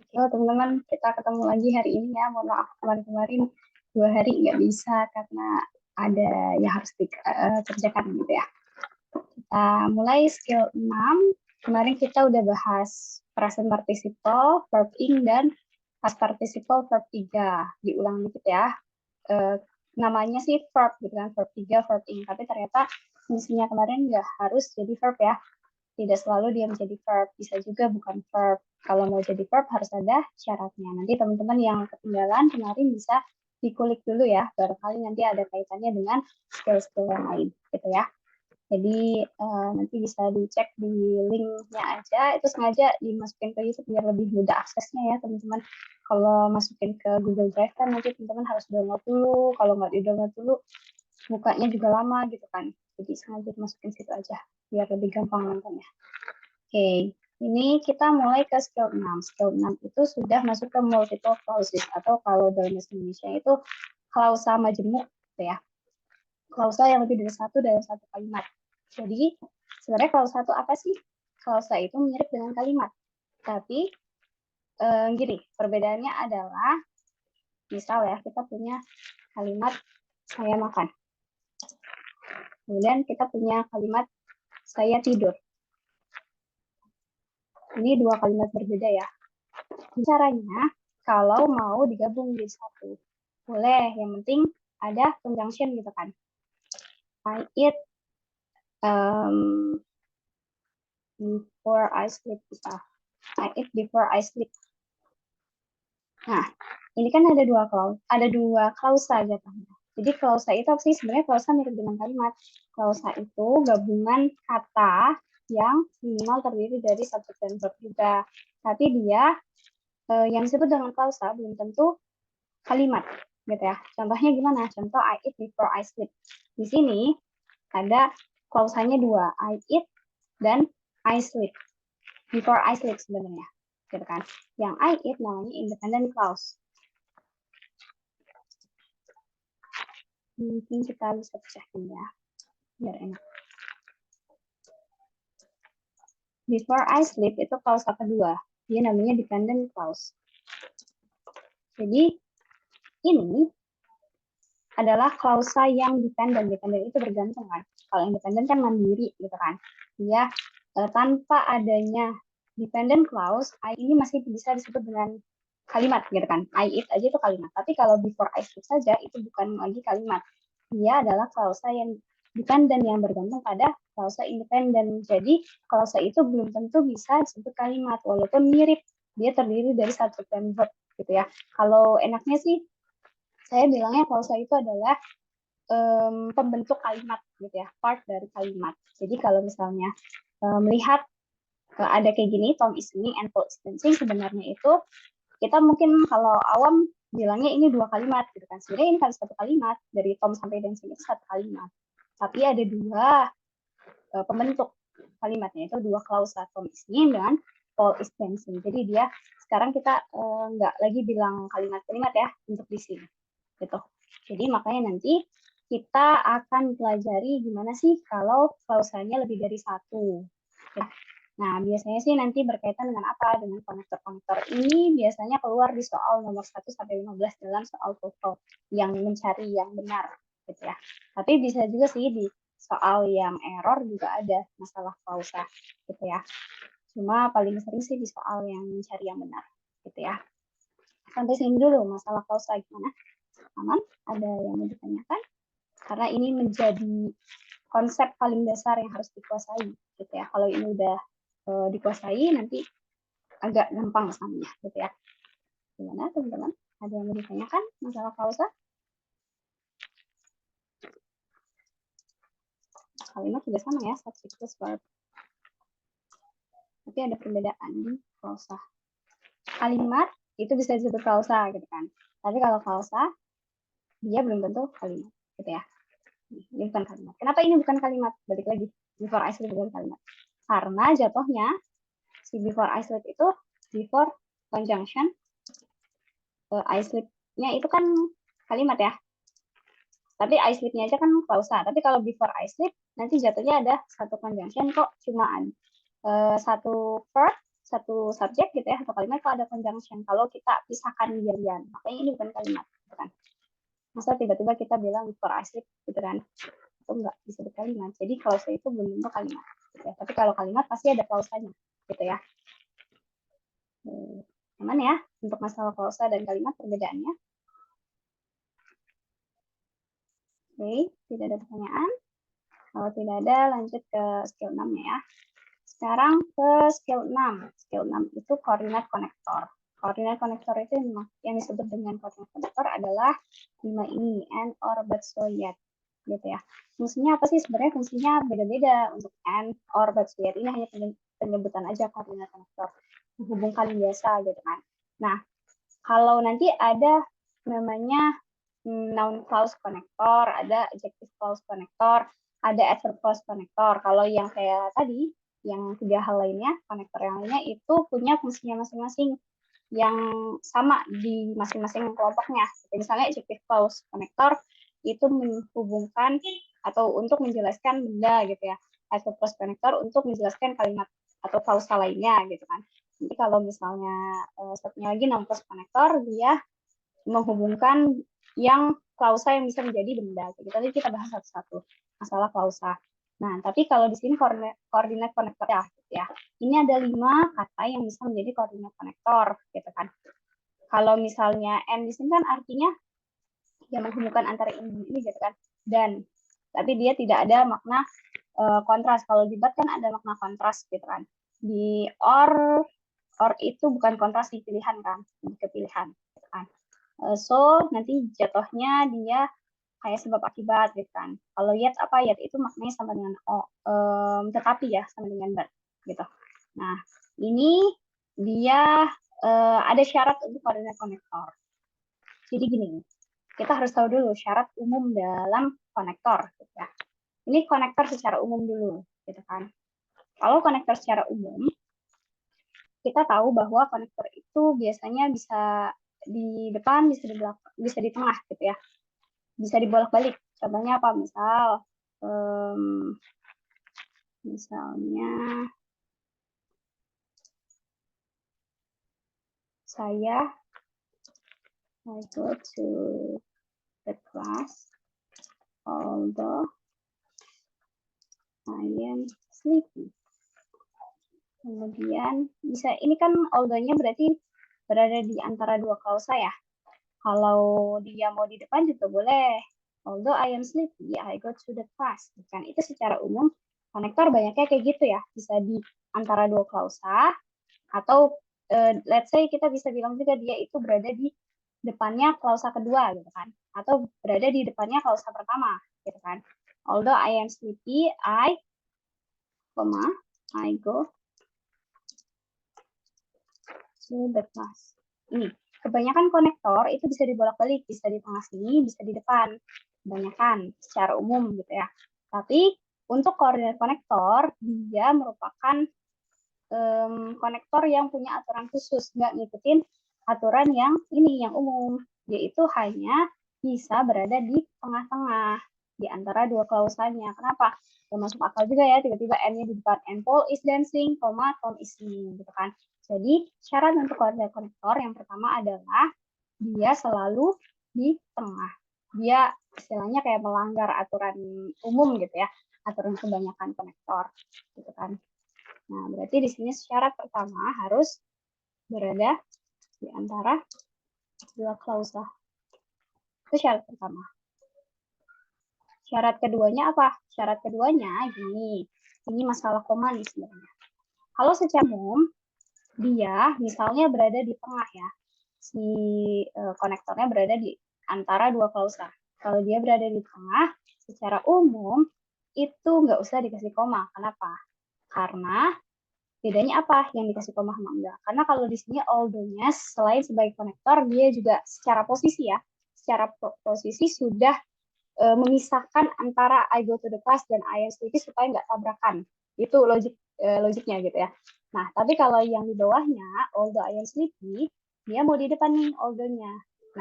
Halo teman-teman, kita ketemu lagi hari ini ya. Mohon maaf kemarin-kemarin 2 hari nggak bisa karena ada yang harus dikerjakan gitu ya. Kita mulai skill 6. Kemarin kita udah bahas present participle, verb ing, dan past participle verb 3. Diulang dikit ya. Namanya sih verb gitu kan, verb 3, verb ing. Tapi ternyata fungsinya kemarin nggak harus jadi verb ya. Tidak selalu dia menjadi verb, bisa juga bukan verb. Kalau mau jadi verb harus ada syaratnya. Nanti teman-teman yang ketinggalan kemarin bisa dikulik dulu ya, barangkali nanti ada kaitannya dengan skill-skill yang lain, gitu ya. Jadi nanti bisa dicek di linknya aja, itu sengaja dimasukin ke YouTube biar lebih mudah aksesnya ya teman-teman. Kalau masukin ke Google Drive kan nanti teman-teman harus download dulu, kalau nggak di-download dulu bukanya juga lama gitu kan. Jadi sengaja dimasukin situ aja biar lebih gampang nontonnya. Oke, ini kita mulai ke skill 6. Skill 6 itu sudah masuk ke multiple clauses atau kalau dalam bahasa Indonesia itu klausa majemuk gitu ya. Klausa yang lebih dari satu dalam satu kalimat. Jadi sebenarnya klausa itu apa sih? Klausa itu mirip dengan kalimat. Tapi gini, perbedaannya adalah misal ya kita punya kalimat saya makan. Kemudian kita punya kalimat saya tidur. Ini dua kalimat berbeda ya. Caranya, kalau mau digabung jadi satu, boleh. Yang penting ada conjunction gitu kan. I eat before I sleep. I eat before I sleep. Nah, ini kan ada dua klausa jatuhnya. Jadi klausa itu apa sih? Sebenarnya klausa mirip dengan kalimat. Klausa itu gabungan kata yang minimal terdiri dari subjek dan verb juga. Tapi dia yang disebut dengan klausa belum tentu kalimat gitu ya. Contohnya gimana? Contoh I eat before I sleep. Di sini ada klausanya dua, I eat dan I sleep. Before I sleep sebenarnya, gitu kan. Yang I eat namanya independent clause. Mungkin kita bisa pecahin ya, biar enak. Before I sleep itu klausa kedua, dia namanya dependent clause. Jadi ini adalah klausa yang dependent. Dependent itu bergantung kan. Kalau independent kan mandiri gitu kan. Dia tanpa adanya dependent clause, I ini masih bisa disebut dengan kalimat gitu kan. I eat aja itu kalimat. Tapi kalau before I sleep saja itu bukan lagi kalimat. Dia adalah klausa yang dependent yang bergantung pada klausa independent. Jadi klausa itu belum tentu bisa disebut kalimat walaupun mirip. Dia terdiri dari subjek dan verb gitu ya. Kalau enaknya sih saya bilangnya klausa itu adalah pembentuk kalimat gitu ya, part dari kalimat. Jadi kalau misalnya melihat ada kayak gini, Tom is singing and Paul is dancing, sebenarnya itu kita mungkin kalau awam bilangnya ini dua kalimat gitu kan. Sebenarnya ini kan satu kalimat, dari Tom sampai dancing itu satu kalimat. Tapi ada dua pembentuk kalimatnya, itu dua klausa, Tom is singing dan Paul is dancing. Jadi dia sekarang kita nggak lagi bilang kalimat-kalimat ya untuk di sini gitu. Jadi makanya nanti kita akan pelajari gimana sih kalau klausanya lebih dari satu. Ya. Nah, biasanya sih nanti berkaitan dengan apa? Dengan konektor-konektor ini biasanya keluar di soal nomor 1 sampai 15 dalam soal TOEFL yang mencari yang benar gitu ya. Tapi bisa juga sih di soal yang error juga ada masalah klausa gitu ya. Cuma paling sering sih di soal yang mencari yang benar gitu ya. Sampai sini dulu masalah klausa gimana? Aman? Ada yang mau ditanyakan? Karena ini menjadi konsep paling dasar yang harus dikuasai gitu ya. Kalau ini udah dikuasai nanti agak gampang samanya gitu ya. Gimana teman-teman? Ada yang mau ditanyakan masalah klausa? Kalimat juga sama ya, subject plus verb. Tapi ada perbedaan di klausa. Kalimat itu bisa disebut klausa gitu kan. Tapi kalau klausa dia belum tentu kalimat gitu ya. Ini bukan kalimat. Kenapa ini bukan kalimat? Balik lagi. Before I sleep bukan kalimat. Karena jatuhnya si before I sleep itu before conjunction. I sleep-nya itu kan kalimat ya. Tapi I sleep-nya aja kan klausa. Tapi kalau before I sleep nanti jatuhnya ada satu conjunction kok cuma satu verb satu subjek gitu ya, atau kalimat kalau ada conjunction, kalau kita pisahkan diam-diam. Makanya ini bukan kalimat, gitu kan. Masa tiba-tiba kita bilang before I sleep, gitu kan. Itu nggak disebut kalimat. Jadi klausa itu belum tentu kalimat. Gitu ya. Tapi kalau kalimat pasti ada klausanya, gitu ya. Aman ya untuk masalah klausa dan kalimat perbedaannya? Oke, tidak ada pertanyaan. Kalau tidak ada, lanjut ke skill 6 ya. Sekarang ke skill 6. Skill 6 itu koordinat konektor. Koordinat konektor itu yang disebut dengan koordinat konektor adalah 5 ini, and, or, but, so, yet. Gitu ya. Fungsinya apa sih? Sebenarnya fungsinya beda-beda untuk and, or, but, so, yet. Ini hanya penyebutan aja koordinat konektor. Menghubungkan biasa gitu kan. Nah, kalau nanti ada namanya noun clause connector, ada adjective clause connector, ada adverb clause connector. Kalau yang kayak tadi, yang 3 hal lainnya, konektor yang lainnya itu punya fungsinya masing-masing yang sama di masing-masing kelompoknya. Misalnya adjective clause connector itu menghubungkan atau untuk menjelaskan benda gitu ya. Adverb clause connector untuk menjelaskan kalimat atau klausa lainnya gitu kan. Jadi kalau misalnya satunya lagi noun clause connector, dia menghubungkan yang klausa yang bisa menjadi benda. Jadi tadi kita bahas satu-satu masalah klausa. Nah, tapi kalau di sini koordinat konektor ya, gitu ya. Ini ada 5 kata yang bisa menjadi koordinat konektor, gitu kan. Kalau misalnya and di sini kan artinya yang menghubungkan antara ini gitu kan. Dan tapi dia tidak ada makna kontras. Kalau di but kan ada makna kontras gitu kan. Di or itu bukan kontras di pilihan kan, di kepilihan gitu kan. So nanti jatuhnya dia kayak sebab akibat gitu kan. Kalau yet apa? Yet itu maknanya sama dengan tetapi ya, sama dengan but gitu. Nah, ini dia ada syarat untuk koordinat konektor. Jadi gini, kita harus tahu dulu syarat umum dalam konektor gitu ya. Ini konektor secara umum dulu gitu kan. Kalau konektor secara umum, kita tahu bahwa konektor itu biasanya bisa di depan, bisa di belakang, bisa di tengah gitu ya. Bisa dibolak-balik. Contohnya apa? Misalnya I go to the class although I am sleepy. Kemudian bisa, ini kan although-nya berarti berada di antara dua klausa ya. Kalau dia mau di depan juga boleh. Although I am sleepy, I go to the class. Kan itu secara umum konektor banyaknya kayak gitu ya. Bisa di antara dua klausa atau let's say kita bisa bilang juga dia itu berada di depannya klausa kedua gitu kan. Atau berada di depannya klausa pertama gitu kan. Although I am sleepy, I go to the class. Ini kebanyakan konektor itu bisa dibolak-balik, bisa di tengah sini, bisa di depan. Kebanyakan secara umum gitu ya. Tapi untuk koordinat konektor, dia merupakan konektor yang punya aturan khusus, nggak ngikutin aturan yang ini, yang umum, yaitu hanya bisa berada di tengah-tengah di antara dua klausanya. Kenapa? Ya masuk akal juga ya, tiba-tiba N-nya di depan, and Paul is dancing, Tom is singing, gitu kan. Jadi syarat untuk koordinat konektor yang pertama adalah dia selalu di tengah. Dia istilahnya kayak melanggar aturan umum gitu ya, aturan kebanyakan konektor, gitu kan. Nah, berarti di sini syarat pertama harus berada di antara dua klausa. Itu syarat pertama. Syarat keduanya apa? Syarat keduanya gini. Ini masalah koma nih sebenarnya. Kalau secara umum, dia misalnya berada di tengah ya. Si konektornya berada di antara dua klausa. Kalau dia berada di tengah, secara umum itu nggak usah dikasih koma. Kenapa? Karena bedanya apa yang dikasih koma sama enggak? Karena kalau di sini although-nya selain sebagai konektor, dia juga secara posisi ya, secara posisi sudah memisahkan antara I go to the class dan I am sleepy supaya nggak tabrakan. Itu logiknya gitu ya. Nah, tapi kalau yang di bawahnya, although I am sleepy, dia mau di depan nih although-nya.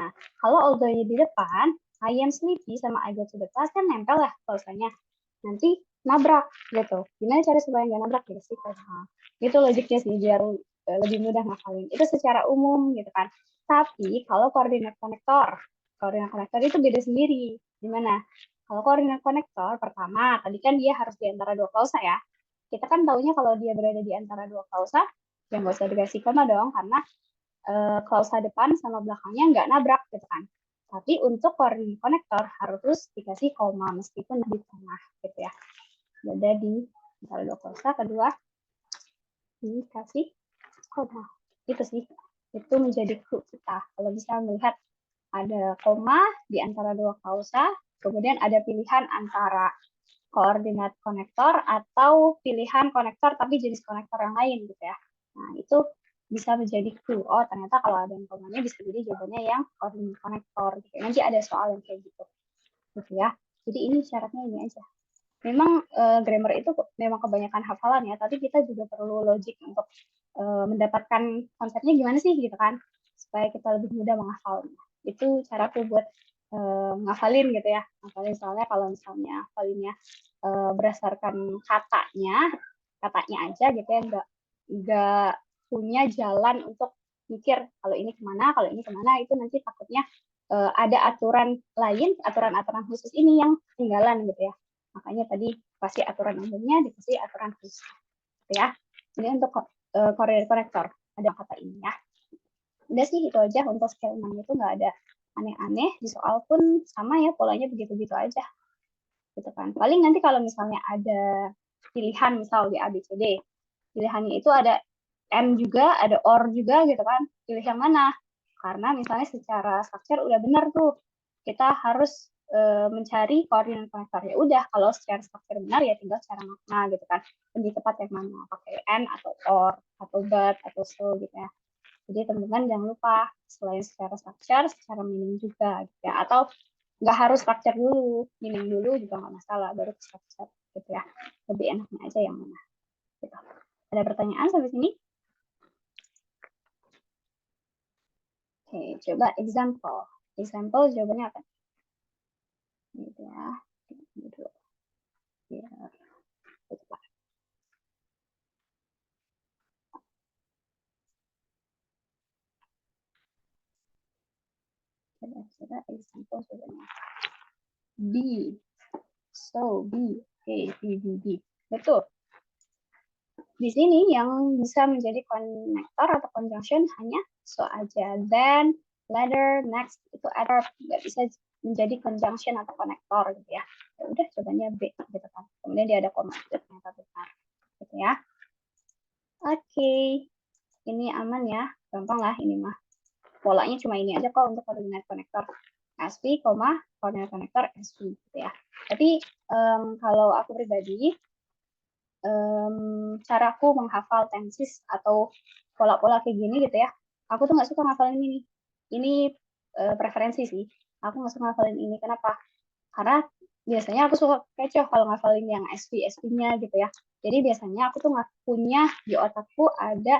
Nah, kalau although-nya di depan, I am sleepy sama I go to the class kan nempel ya klausanya. Nanti nabrak gitu. Gimana cara supaya nggak nabrak ya sih? Itu logiknya sih, biar lebih mudah ngafalin. Itu secara umum gitu kan. Tapi kalau koordinat konektor itu beda sendiri. Gimana? Kalau koordinat konektor, pertama, tadi kan dia harus di antara dua klausa ya. Kita kan taunya kalau dia berada di antara dua klausa, ya nggak usah dikasih koma dong, karena klausa depan sama belakangnya nggak nabrak gitu kan. Tapi untuk koordinat konektor harus dikasih koma meskipun di tengah gitu ya. Beda di antara dua klausa, kedua dikasih koma. Itu sih, itu menjadi clue kita. Kalau bisa melihat ada koma di antara dua klausa, kemudian ada pilihan antara koordinat konektor atau pilihan konektor tapi jenis konektor yang lain gitu ya. Nah, itu bisa menjadi clue. Oh, ternyata kalau ada yang komanya bisa jadi jawabannya yang koordinat konektor gitu. Nanti ada soal yang kayak gitu. Gitu ya. Jadi ini syaratnya ini aja. Memang grammar itu memang kebanyakan hafalan ya, tapi kita juga perlu logik untuk mendapatkan konsepnya gimana sih gitu kan, supaya kita lebih mudah menghafalnya. Itu caraku buat ngafalin gitu ya. Ngafalin soalnya kalau misalnya hafalinnya berdasarkan katanya aja gitu ya, nggak punya jalan untuk mikir kalau ini kemana, itu nanti takutnya ada aturan lain, aturan-aturan khusus ini yang ketinggalan gitu ya. Makanya tadi kasih aturan umumnya, dikasih aturan khusus. Gitu ya. Ini untuk koordinat konektor. Ada kata ini ya. Udah sih itu aja untuk skill 6 itu nggak ada aneh-aneh. Di soal pun sama ya, polanya begitu-begitu aja. Gitu kan. Paling nanti kalau misalnya ada pilihan misal di ABCD, pilihannya itu ada and juga, ada or juga gitu kan. Pilih yang mana? Karena misalnya secara structure udah benar tuh. Kita harus mencari koordinat konektor. Ya udah, kalau secara struktur benar ya tinggal secara makna gitu kan. Lebih tepat yang mana? Pakai and atau or atau but atau so gitu ya. Jadi teman-teman jangan lupa selain secara structure, secara meaning juga gitu ya. Atau nggak harus structure dulu, meaning dulu juga nggak masalah, baru structure gitu ya. Lebih enaknya aja yang mana. Gitu. Ada pertanyaan sampai sini? Oke, coba example. Example jawabannya apa? Gitu ya. Gitu. Ya. Coba. Coba example jawabannya. B. So, B. Oke, B. Betul. Di sini yang bisa menjadi konektor atau conjunction hanya so aja. Then, later, next, itu adverb. Nggak bisa menjadi conjunction atau konektor gitu ya. Ya udah, cobanya B gitu kan. Kemudian dia ada koma, itu ternyata benar. Gitu ya. Oke. Ini aman ya. Gampang lah ini mah. Polanya cuma ini aja kok untuk koordinat konektor. SV, koordinat konektor SV gitu ya. Tapi kalau aku pribadi, caraku menghafal tenses atau pola-pola kayak gini gitu ya, aku tuh nggak suka ngafalin ini. Ini preferensi sih. Aku nggak suka ngafalin ini. Kenapa? Karena biasanya aku suka kecoh kalau ngafalin yang SV-nya gitu ya. Jadi biasanya aku tuh nggak punya di otakku ada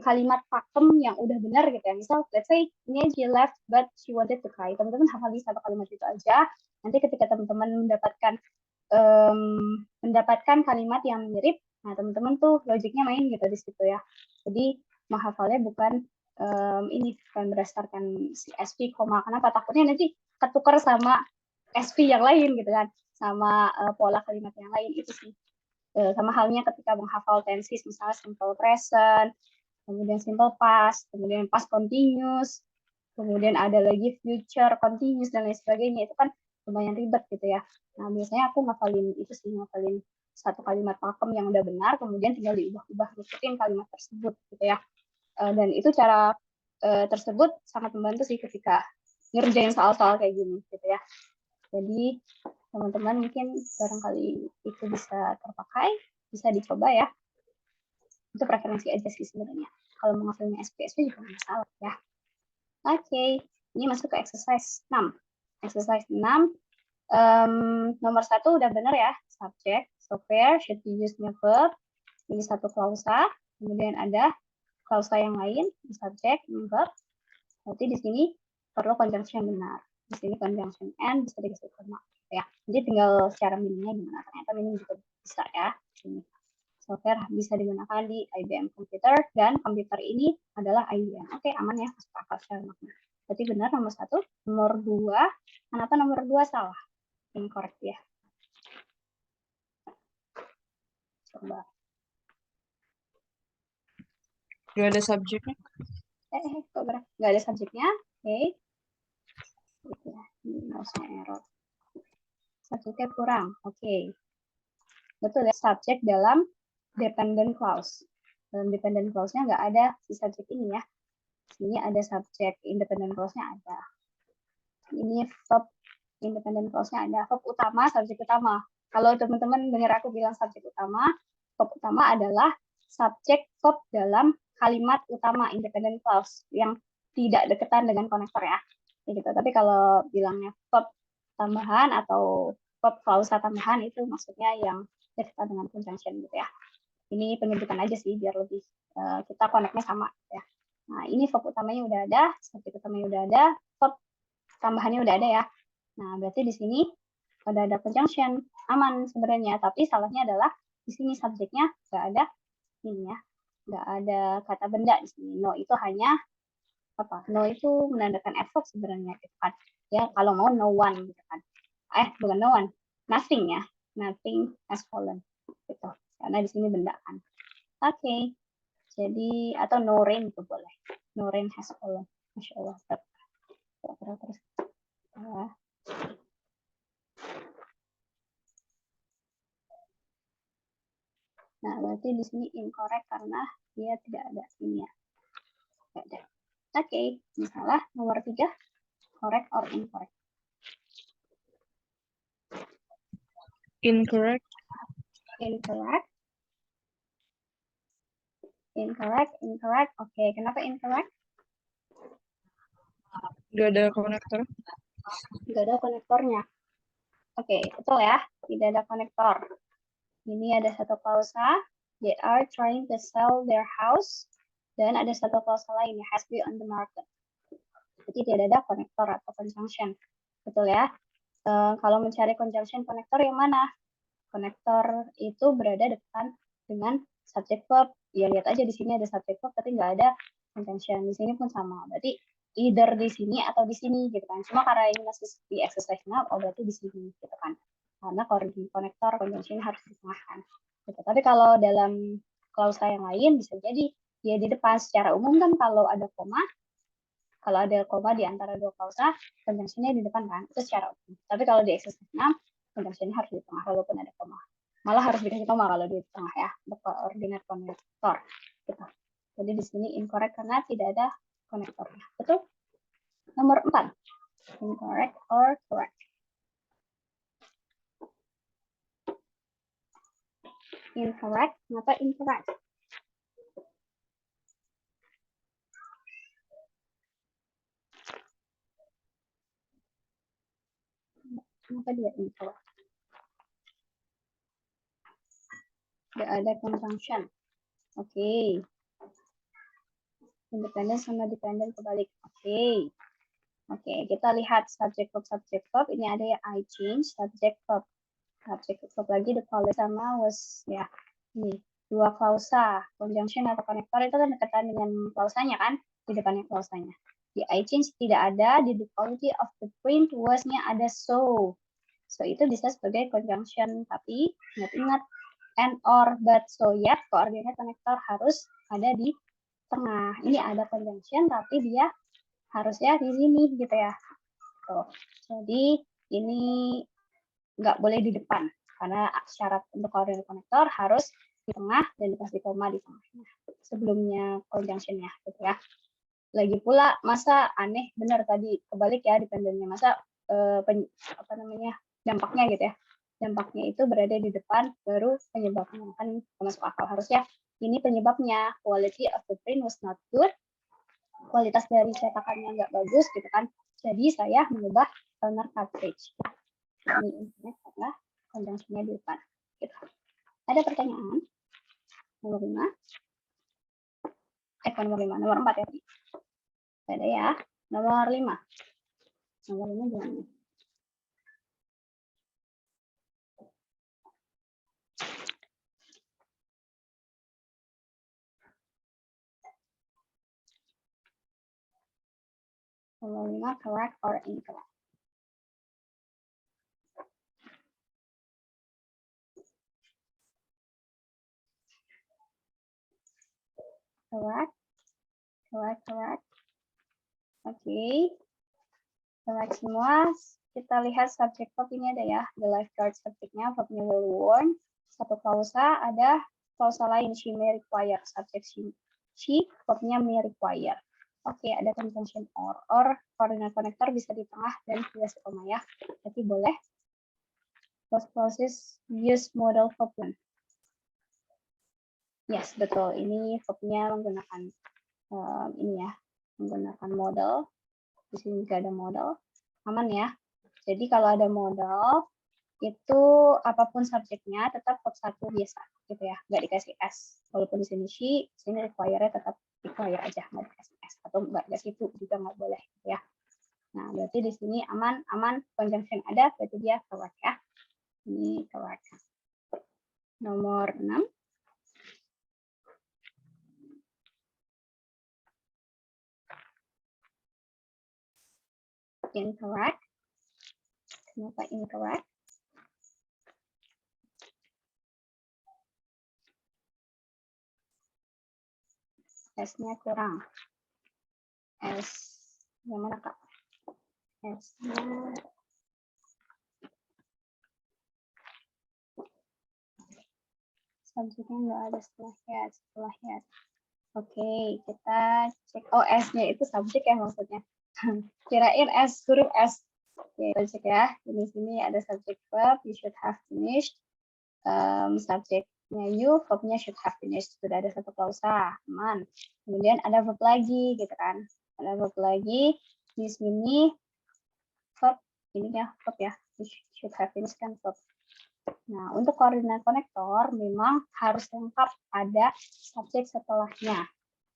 kalimat pakem yang udah benar gitu ya. Misal, let's say, ini she left but she wanted to cry. Teman-teman hafalin satu kalimat itu aja. Nanti ketika teman-teman mendapatkan kalimat yang mirip, nah teman-teman tuh logiknya main gitu di situ ya. Jadi menghafalnya bukan ini bukan berdasarkan si SV koma. Kenapa? Takutnya nanti ketukar sama SV yang lain gitu kan, sama pola kalimat yang lain itu sih. Sama halnya ketika menghafal tenses, misalnya simple present, kemudian simple past, kemudian past continuous, kemudian ada lagi future continuous dan lain sebagainya. Itu kan lumayan ribet gitu ya. Nah, biasanya aku ngafalin itu sih, ngafalin satu kalimat pakem yang udah benar, kemudian tinggal diubah-ubah ngikutin kalimat tersebut gitu ya. Dan itu cara tersebut sangat membantu sih ketika ngerjain soal-soal kayak gini gitu ya. Jadi teman-teman mungkin barangkali itu bisa terpakai, bisa dicoba ya. Itu preferensi aja sih sebenarnya. Kalau mau ngafalin SPSP juga nggak masalah ya. Oke, ini masuk ke exercise 6. Exercise 6, nomor 1 udah benar ya, subject, software, should be used verb. Ini satu klausa, kemudian ada klausa yang lain, subject, verb. Berarti di sini perlu conjunction benar. Di sini conjunction and bisa dikasih koma ya. Jadi tinggal secara meaningnya gimana. Ternyata meaning juga bisa ya. Sini. Software bisa digunakan di IBM komputer dan komputer ini adalah IBM. Oke, aman ya, masuk akal secara makna. Berarti benar nomor 1. Nomor 2, kenapa nomor 2 salah? Incorrect ya. Coba. Gak ada subjeknya. Kok berat? Gak ada subjeknya. Oke. Ini mouse-nya error. Subjeknya kurang. Oke. Betul ya, subjek dalam dependent clause. Dalam dependent clause-nya nggak ada si subjek ini ya. Sini ada subjek independent clause-nya ada. Ini verb independent clause-nya ada. Verb utama, subjek utama. Kalau teman-teman dengar aku bilang subjek utama, verb utama adalah subjek verb dalam kalimat utama independent clause yang tidak deketan dengan konektor ya. Gitu. Tapi kalau bilangnya verb tambahan atau verb klausa tambahan itu maksudnya yang deketan dengan conjunction gitu ya. Ini penyebutan aja sih biar lebih kita koneknya sama ya. Nah, ini verb utamanya udah ada, subjek utamanya udah ada, verb tambahannya udah ada ya. Nah, berarti di sini udah ada conjunction, aman sebenarnya. Tapi salahnya adalah di sini subjeknya nggak ada ini ya, nggak ada kata benda di sini. No itu hanya apa? No itu menandakan effort sebenarnya gitu kan. Ya kalau mau no one gitu kan. Bukan no one, nothing ya. Nothing has fallen gitu. Karena di sini benda kan. Oke. Jadi atau no rain itu boleh. No rain has fallen. Masya Allah. Terus. Nah, berarti di sini incorrect karena dia tidak ada ini ya. Tidak ada. Oke, misalnya nomor 3, correct or incorrect? Incorrect. Incorrect. Incorrect, incorrect. Oke, kenapa incorrect? Gak ada konektor. Gak ada konektornya. Oke, betul ya. Tidak ada konektor. Ini ada satu klausa. They are trying to sell their house. Dan ada satu klausa lain, has been on the market. Jadi tidak ada konektor atau conjunction. Betul ya. Kalau mencari conjunction konektor yang mana? Konektor itu berada depan dengan subject verb. Ya lihat aja di sini ada subject verb tapi nggak ada conjunction. Di sini pun sama. Berarti either di sini atau di sini gitu kan. Cuma karena ini masih di exercise now, berarti di sini gitu kan. Karena konektor conjunction harus ditengahkan. Gitu. Tapi kalau dalam klausa yang lain bisa jadi ya di depan. Secara umum kan kalau ada koma di antara dua klausa, conjunction-nya di depan kan, itu secara umum. Tapi kalau di exercise 6, conjunction-nya harus di tengah, walaupun ada koma. Malah harus dikasih koma kalau di tengah ya, untuk koordinat konektor. Gitu. Jadi di sini incorrect karena tidak ada konektornya. Betul? Nomor 4. Incorrect or correct? Incorrect. Kenapa incorrect? Kenapa dia incorrect? Tidak ada conjunction. Oke. Independen sama dependent kebalik. Oke. Oke, kita lihat subject verb. Ini ada ya I change subject verb. Subject verb lagi the klausa sama was ya. Ini dua klausa, conjunction atau konektor itu kan dekatan dengan klausanya kan, di depannya klausanya. Di I change tidak ada, di the quality of the print was-nya ada so. So itu bisa sebagai conjunction, tapi ingat-ingat and or but so yet koordinat konektor harus ada di tengah. Ini ada conjunction tapi dia harusnya di sini gitu ya. Tuh. Jadi ini nggak boleh di depan karena syarat untuk koordinat konektor harus di tengah dan dikasih koma di tengahnya sebelumnya conjunction-nya gitu ya. Lagi pula masa aneh benar tadi kebalik ya dependennya, masa dampaknya gitu ya. Dampaknya itu berada di depan baru penyebabnya kan masuk akal, harusnya ini penyebabnya quality of the print was not good, kualitas dari cetakannya nggak bagus gitu kan, jadi saya mengubah toner cartridge. Ini internet adalah conjunction-nya di depan gitu. Ada pertanyaan? Nomor 5. Nomor 4 ya. Ada ya. Nomor 5 gimana? Nomor 5, correct or incorrect. Correct. Correct. Oke. Correct semua. Kita lihat subjek verb ini ada ya. The lifeguard subjeknya, verbnya well worn. Satu klausa, ada klausa lain, she may require. Subjek she verbnya may require. Oke, ada conjunction or coordinate connector bisa di tengah dan dikasih koma ya. Jadi boleh. Both clauses use modal verb one. Yes, betul. Ini verbnya menggunakan ini ya, menggunakan modal. Di sini juga ada modal. Aman ya. Jadi kalau ada modal, itu apapun subjeknya tetap verb satu biasa gitu ya, nggak dikasih s. Walaupun di sini she, di sini require tetap require aja, nggak dikasih s atau nggak dikasih to juga nggak boleh gitu ya. Nah berarti di sini aman, conjunction ada, berarti dia correct ya. Ini correct. Nomor 6. Incorrect. Kenapa incorrect? S-nya kurang. S yang mana Kak? S-nya subjeknya nggak ada setelah ya. Oke, kita cek. Oh, S-nya itu subjek ya maksudnya. Kirain S, huruf S. Oke, kita cek ya. Di sini ada subject verb, you should have finished. Subjeknya you, verbnya should have finished. Sudah ada satu klausa, aman. Kemudian ada verb lagi, gitu kan. Ada verb lagi. Di sini verb, ini ya verb ya. You should have finished kan verb. Nah, untuk koordinat konektor memang harus lengkap ada subjek setelahnya,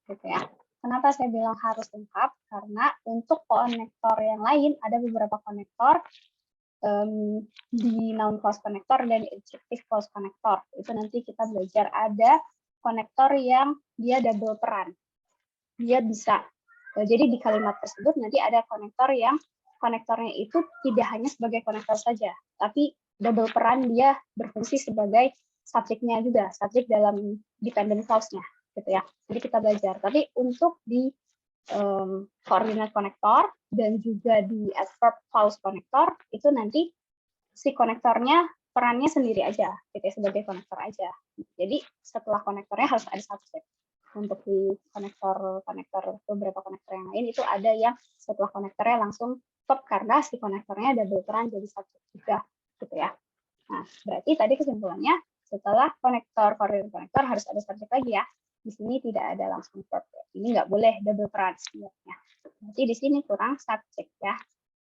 gitu ya. Kenapa saya bilang harus lengkap? Karena untuk konektor yang lain ada beberapa konektor di noun clause connector dan adjective clause connector. Itu nanti kita belajar ada konektor yang dia double peran. Dia bisa. Jadi di kalimat tersebut nanti ada konektor yang konektornya itu tidak hanya sebagai konektor saja, tapi double peran, dia berfungsi sebagai subjeknya juga, subjek dalam dependent clause-nya, gitu ya. Jadi kita belajar. Tapi untuk di koordinat konektor dan juga di adverb clause konektor itu nanti si konektornya perannya sendiri aja, gitu ya, sebagai konektor aja. Jadi setelah konektornya harus ada subjek. Untuk di konektor beberapa konektor yang lain itu ada yang setelah konektornya langsung verb karena si konektornya double peran jadi subjek juga, gitu ya. Nah, berarti tadi kesimpulannya setelah koordinat konektor harus ada subjek lagi ya. Di sini tidak ada langsung verb. Ini nggak boleh double peran sebenarnya. Berarti di sini kurang subjek ya.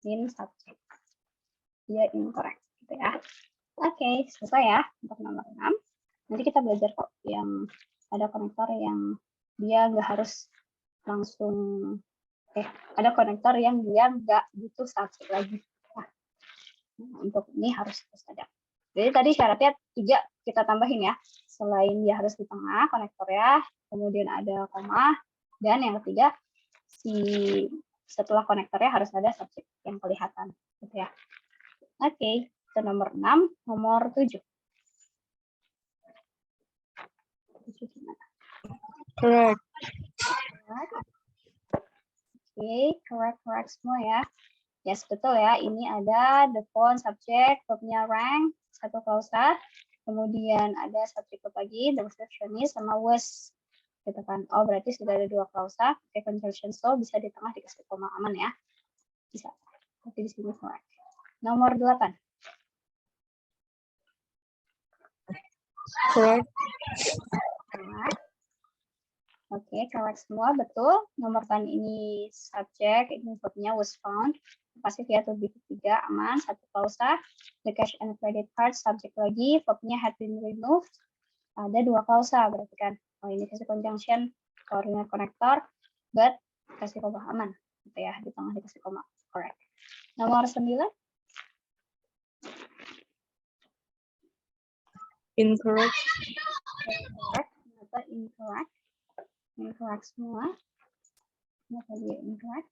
In subjek. Dia incorrect gitu ya. Oke, selesai ya untuk nomor 6. Nanti kita belajar kok yang ada konektor yang dia nggak harus langsung ada konektor yang dia nggak butuh subjek lagi. Nah, untuk ini harus ada. Jadi tadi syaratnya 3 kita tambahin ya. Selain dia harus di tengah konektornya, kemudian ada koma, dan yang ketiga setelah konektornya harus ada subjek yang kelihatan, gitu ya. Oke, itu nomor 6, nomor 7. Correct. Oke, correct semua ya. Yes, betul ya. Ini ada the phone subject, verbnya rank, satu klausa. Kemudian ada subjek verb lagi, the receptionist sama was. Gitu kan. Oh, berarti sudah ada 2 klausa. Oke, conjunction so bisa di tengah dikasih koma, aman ya. Bisa. Tapi di sini correct. Nomor 8. Correct. Oke, correct semua, betul. Nomor 8 ini subjek, ini verbnya was found. Pasif ya, to be 3, aman. Satu klausa. The cash and credit card, subjek lagi. Verbnya had been removed. Ada 2 klausa, berarti kan. Oh, ini kasih conjunction, coordinate connector, but kasih koma, aman. Gitu ya, di tengah dikasih koma. Correct. Nomor 9. Incorrect. Kenapa incorrect? Incorrect semua. Kenapa dia incorrect?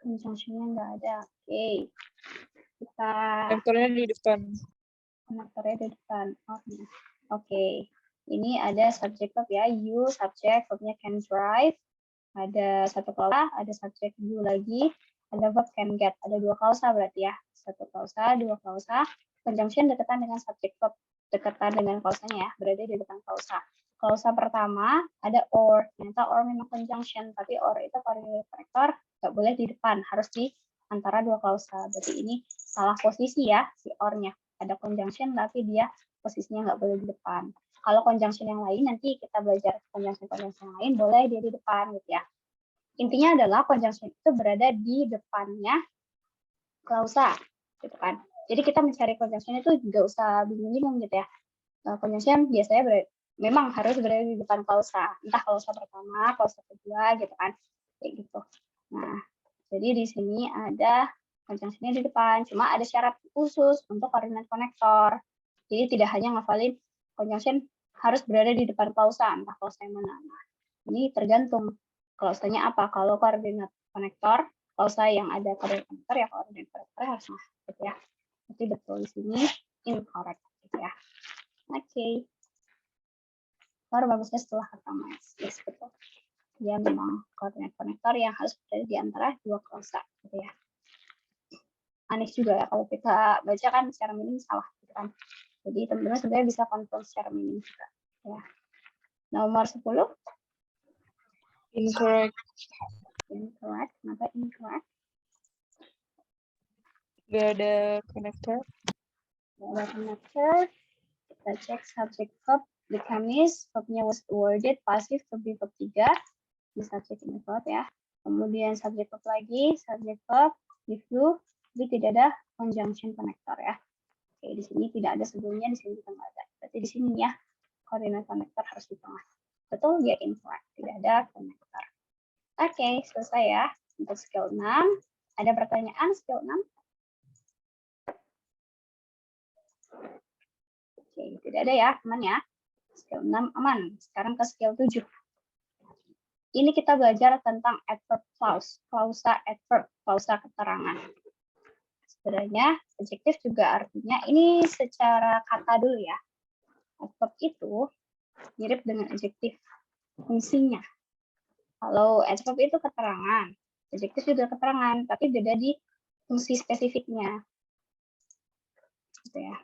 Conjunction-nya nggak ada. Oke. Kita Konektornya di depan. konektornya di depan. Oke. Ini ada subject verb ya. You, subject, verbnya can drive. Ada satu klausa, ada subject you lagi. Ada verb can get. Ada dua klausa berarti ya. Satu klausa, dua klausa. Conjunction dekatan dengan subject verb. Dekatan dengan klausanya ya. Berada di depan klausa. Klausa pertama ada or. Ternyata or memang conjunction. Tapi or itu coordinate connector. Nggak boleh di depan. Harus di antara dua klausa. Berarti ini salah posisi ya si or-nya. Ada conjunction tapi dia posisinya nggak boleh di depan. Kalau conjunction yang lain, nanti kita belajar conjunction yang lain, boleh dia di depan gitu ya. Intinya adalah conjunction itu berada di depannya klausa, gitu kan. Jadi kita mencari conjunction itu juga usah bingung-bingung gitu ya. Conjunction biasanya memang harus berada di depan klausa. Entah klausa pertama, klausa kedua gitu kan. Kayak gitu. Nah, jadi di sini ada conjunction-nya di depan. Cuma ada syarat khusus untuk koordinat konektor. Jadi tidak hanya ngafalin conjunction harus berada di depan klausa, entah klausa yang mana. Nah, ini tergantung klausanya apa. Kalau koordinat konektor, klausa yang ada koordinat konektor ya koordinat konektor harus masuk gitu ya. Jadi betul di sini incorrect gitu ya. Oke. Baru bagusnya setelah kata mas. Yes, betul. Dia memang koordinat konektor yang harus berada di antara dua klausa gitu ya. Aneh juga ya kalau kita baca kan secara minim salah gitu kan. Jadi teman-teman sebenarnya bisa kontrol secara minim juga. Ya. Nomor 10. Incorrect. Incorrect. Kenapa incorrect? Gak ada konektor. Gak ada konektor. Kita cek subject verb. The chemist. Verbnya was worded passive to be verb 3. Di subject ini verb ya. Kemudian subject verb lagi. Subject verb. Di flu. Jadi tidak ada conjunction konektor ya. Oke, di sini tidak ada sebelumnya, di sini juga nggak ada. Berarti di sini ya, koordinat konektor harus di tengah. Betul, dia incorrect. Tidak ada konektor. Oke, selesai ya. Untuk skill 6. Ada pertanyaan skill 6? Oke, tidak ada ya, aman ya. Skill 6 aman. Sekarang ke skill 7. Ini kita belajar tentang adverb clause. Klausa adverb, klausa keterangan. Sebenarnya adjektif juga artinya ini secara kata dulu ya. Adverb itu mirip dengan adjektif fungsinya. Kalau adverb itu keterangan, adjektif juga keterangan, tapi beda di fungsi spesifiknya. Gitu ya.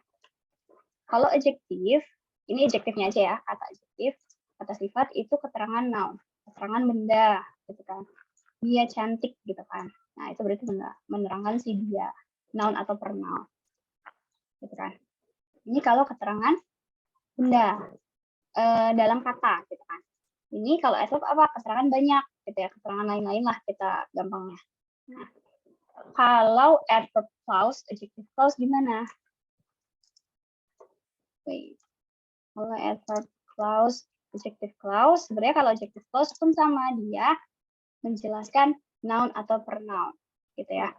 Kalau adjektif, ini adjektifnya aja ya, kata adjektif, kata sifat itu keterangan noun, keterangan benda, gitu kan. Dia cantik, gitu kan. Nah itu berarti menerangkan si dia, noun atau pronoun, gitu kan. Ini kalau keterangan benda dalam kata, gitu kan. Ini kalau adverb apa? Keterangan banyak, gitu ya. Keterangan lain-lain lah kita gampangnya. Nah, kalau adverb clause, adjective clause gimana? Wait. Kalau adverb clause, adjective clause, sebenarnya kalau adjective clause pun sama, dia menjelaskan noun atau pronoun, gitu ya.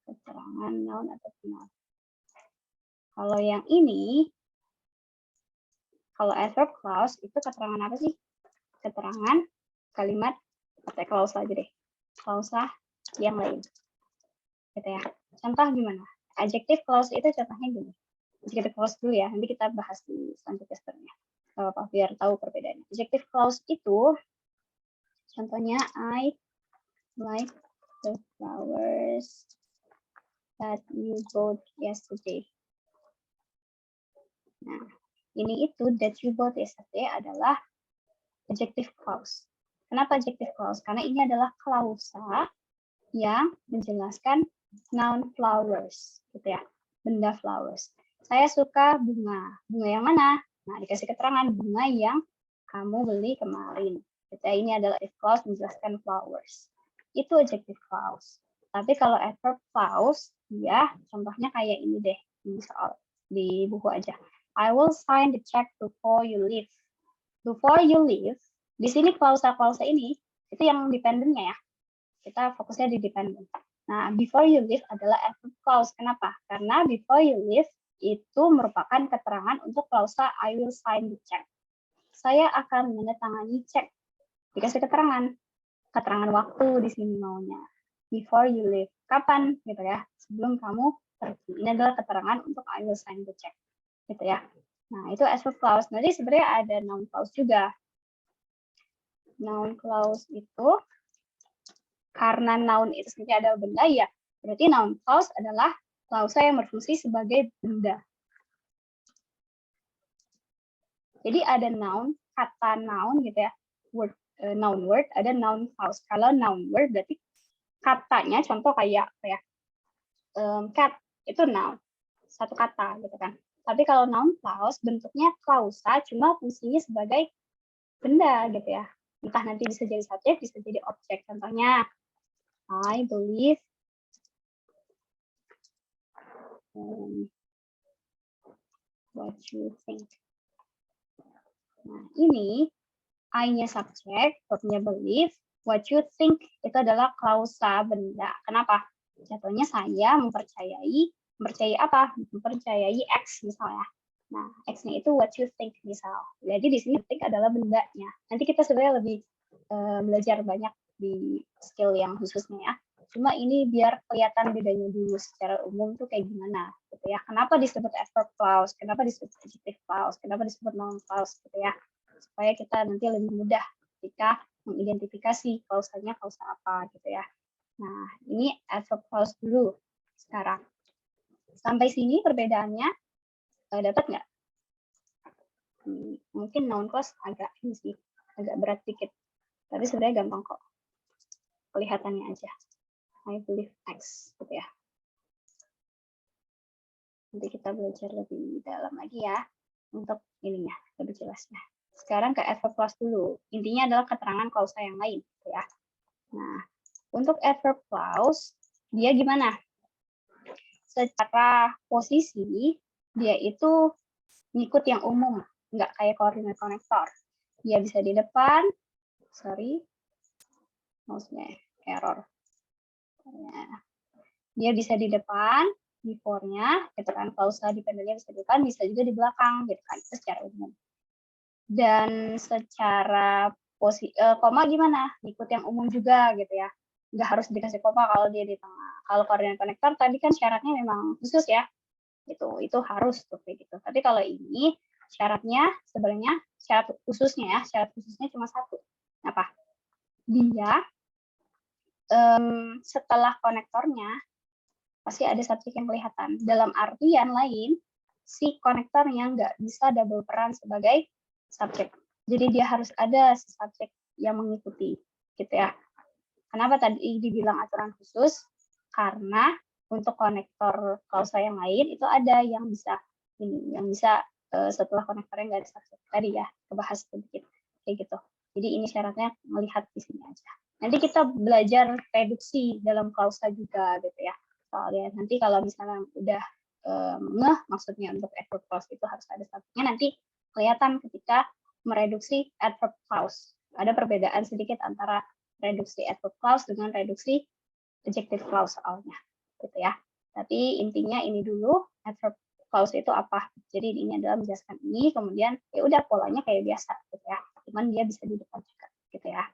Keterangan noun atau pronoun. Kalau yang ini, kalau adverb clause itu keterangan apa sih? Keterangan kalimat pakai klausa aja deh. Klausa yang lain. Gitu ya. Contoh gimana? Adjective clause itu contohnya gini. Adjective clause dulu ya, nanti kita bahas di selanjutnya sebenarnya. Biar tahu perbedaannya. Adjective clause itu contohnya I like the flowers that you bought yesterday. Nah, ini itu that you bought yesterday adalah adjective clause. Kenapa adjective clause? Karena ini adalah klausa yang menjelaskan noun flowers, gitu ya, benda flowers. Saya suka bunga. Bunga yang mana? Nah, dikasih keterangan bunga yang kamu beli kemarin. Gitu ya, ini adalah if clause menjelaskan flowers. Itu adjective clause. Tapi kalau adverb clause, ya contohnya kayak ini deh, di soal di buku aja. I will sign the check before you leave. Before you leave, di sini klausa-klausa ini itu yang dependennya ya. Kita fokusnya di dependent. Nah, before you leave adalah adverb clause. Kenapa? Karena before you leave itu merupakan keterangan untuk klausa I will sign the check. Saya akan menandatangani cek. Dikasih keterangan waktu di sini maunya. Before you leave. Kapan gitu ya? Sebelum kamu pergi. Ini adalah keterangan untuk I will sign the check. Gitu ya. Nah, itu as verb clause. Nanti sebenarnya ada noun clause juga. Noun clause itu karena noun itu sendiri adalah benda ya, berarti noun clause adalah klausa yang berfungsi sebagai benda. Jadi ada noun, kata noun gitu ya, word, noun word, ada noun clause. Kalau noun word berarti katanya, contoh kayak cat itu noun, satu kata gitu kan. Tapi kalau noun clause bentuknya klausa, cuma fungsinya sebagai benda gitu ya. Entah nanti bisa jadi subjek, bisa jadi objek. Contohnya, I believe what you think. Nah, ini I-nya subjek, verb-nya believe, what you think itu adalah klausa benda. Kenapa? Contohnya saya mempercayai apa? Mempercayai X misalnya. Nah, X-nya itu what you think misal. Jadi di sini think adalah bendanya. Nanti kita sebenarnya lebih belajar banyak di skill yang khususnya ya. Cuma ini biar kelihatan bedanya dulu secara umum tuh kayak gimana gitu ya. Kenapa disebut adverb clause, kenapa disebut adjective clause, kenapa disebut noun clause gitu ya. Supaya kita nanti lebih mudah ketika mengidentifikasi klausanya klausa apa gitu ya. Nah, ini adverb clause dulu sekarang. Sampai sini perbedaannya dapat nggak? Mungkin noun clause agak ini sih, agak berat dikit. Tapi sebenarnya gampang kok. Kelihatannya aja. I believe X gitu ya. Nanti kita belajar lebih dalam lagi ya untuk ininya lebih jelasnya. Sekarang ke adverb clause dulu. Intinya adalah keterangan klausa yang lain gitu ya. Nah, untuk adverb clause dia gimana? Secara posisi dia itu ngikut yang umum, nggak kayak koordinat konektor. Dia bisa di depan, mouse-nya error. Dia bisa di depan, before-nya, gitu kan, klausa dependent-nya bisa di depan, bisa juga di belakang, gitu kan, itu secara umum. Dan secara koma gimana? Ikut yang umum juga, gitu ya. Nggak harus dikasih koma kalau dia di tengah. Kalau koordinat konektor tadi kan syaratnya memang khusus ya, itu harus tuh kayak gitu. Tapi kalau ini syaratnya sebenarnya syarat khususnya cuma satu. Apa? Dia setelah konektornya pasti ada subjek yang kelihatan. Dalam artian lain, si konektornya nggak bisa double peran sebagai subjek. Jadi dia harus ada subjek yang mengikuti, gitu ya. Kenapa tadi dibilang aturan khusus? Karena untuk konektor klausa yang lain itu ada yang bisa setelah konektornya nggak ada subjek. Tadi ya, kebahas sedikit kayak gitu. Jadi ini syaratnya melihat di sini aja. Nanti kita belajar reduksi dalam klausa juga, gitu ya. Soalnya nanti kalau misalnya udah maksudnya untuk adverb clause itu harus ada subjeknya, nanti kelihatan ketika mereduksi adverb clause. Ada perbedaan sedikit antara reduksi adverb clause dengan reduksi adjective clause soalnya, gitu ya. Tapi intinya ini dulu, adverb clause itu apa? Jadi ini adalah menjelaskan ini, kemudian ya udah polanya kayak biasa, gitu ya. Cuman dia bisa di depan juga, gitu ya.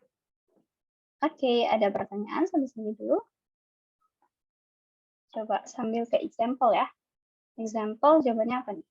Oke, ada pertanyaan sampai sini dulu? Coba sambil ke example ya. Example jawabannya apa nih?